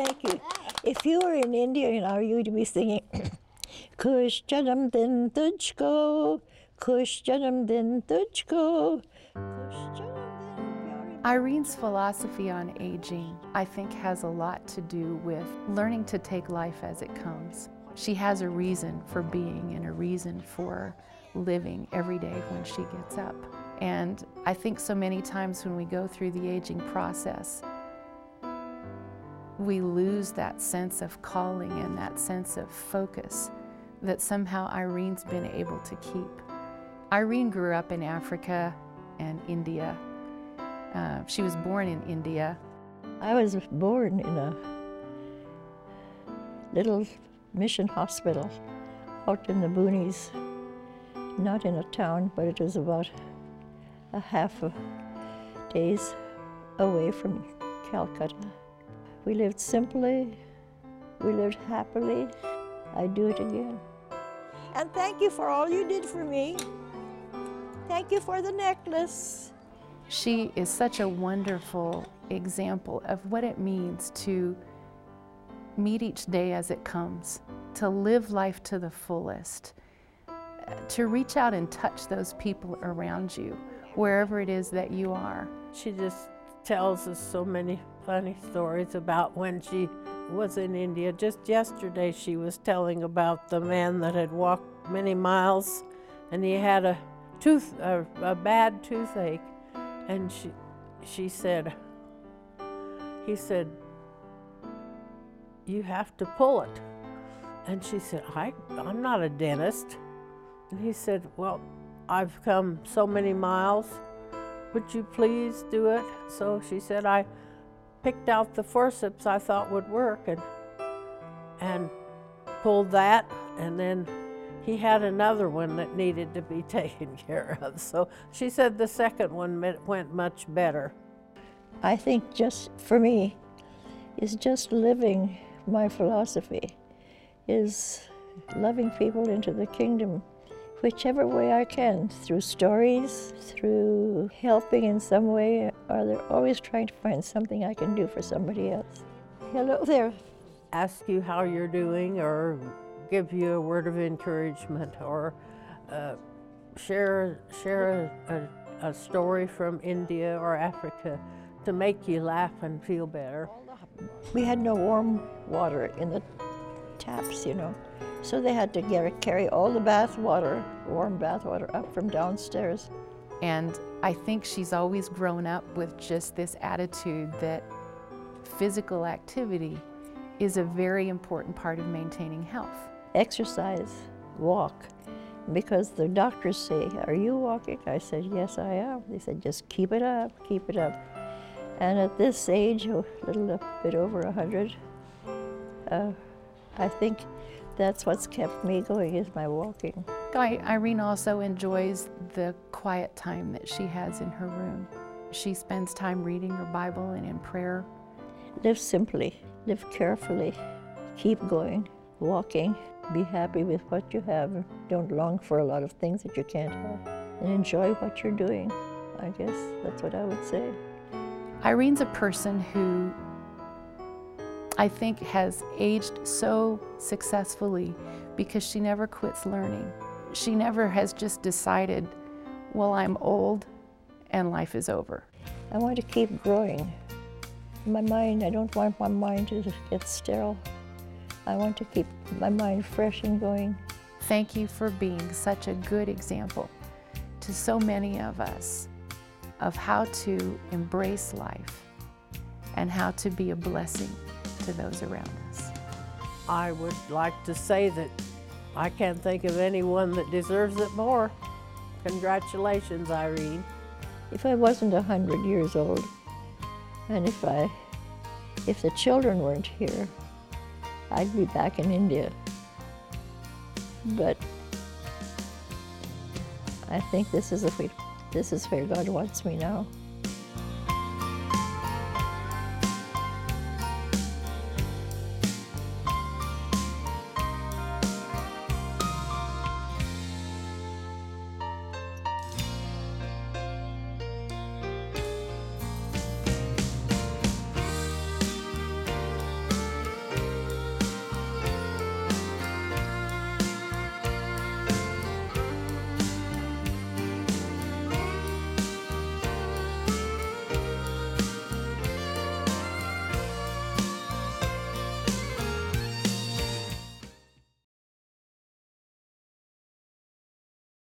Thank you. If you were in India now, you'd be singing, Kush Janam Din Tujhko, Kush Janam Din Tujhko, Kush Janam Din. Irene's philosophy on aging, I think, has a lot to do with learning to take life as it comes. She has a reason for being and a reason for living every day when she gets up. And I think so many times when we go through the aging process, we lose that sense of calling and that sense of focus that somehow Irene's been able to keep. Irene grew up in Africa and India. She was born in India. I was born in a little mission hospital out in the boonies, not in a town, but it was about a half a day's away from Calcutta. We lived simply, we lived happily. I'd do it again. And thank you for all you did for me. Thank you for the necklace. She is such a wonderful example of what it means to meet each day as it comes, to live life to the fullest, to reach out and touch those people around you, wherever it is that you are. She just tells us so many funny stories about when she was in India. Just yesterday she was telling about the man that had walked many miles and he had a bad toothache, and he said, "You have to pull it." And she said, I'm not a dentist. And he said, "Well, I've come so many miles. Would you please do it?" So she said, I picked out the forceps I thought would work and pulled that, and then he had another one that needed to be taken care of. So she said the second one went much better. I think just for me is just living my philosophy, is loving people into the kingdom whichever way I can, through stories, through helping in some way, or they're always trying to find something I can do for somebody else. Hello there. Ask you how you're doing, or give you a word of encouragement, or share a story from India or Africa to make you laugh and feel better. We had no warm water in the taps, you know. So they had to carry all the warm bath water up from downstairs. And I think she's always grown up with just this attitude that physical activity is a very important part of maintaining health. Exercise, walk, because the doctors say, "Are you walking?" I said, "Yes, I am." They said, "Just keep it up, keep it up." And at this age, a little bit over 100, I think that's what's kept me going, is my walking. Irene also enjoys the quiet time that she has in her room. She spends time reading her Bible and in prayer. Live simply, live carefully, keep going, walking, be happy with what you have. Don't long for a lot of things that you can't have, and enjoy what you're doing. I guess that's what I would say. Irene's a person who I think has aged so successfully because she never quits learning. She never has just decided, well, I'm old and life is over. I want to keep growing. My mind, I don't want my mind to get sterile. I want to keep my mind fresh and going. Thank you for being such a good example to so many of us of how to embrace life and how to be a blessing to those around us. I would like to say that I can't think of anyone that deserves it more. Congratulations, Irene. If I wasn't 100 years old, and if the children weren't here, I'd be back in India. But I think this is where God wants me now.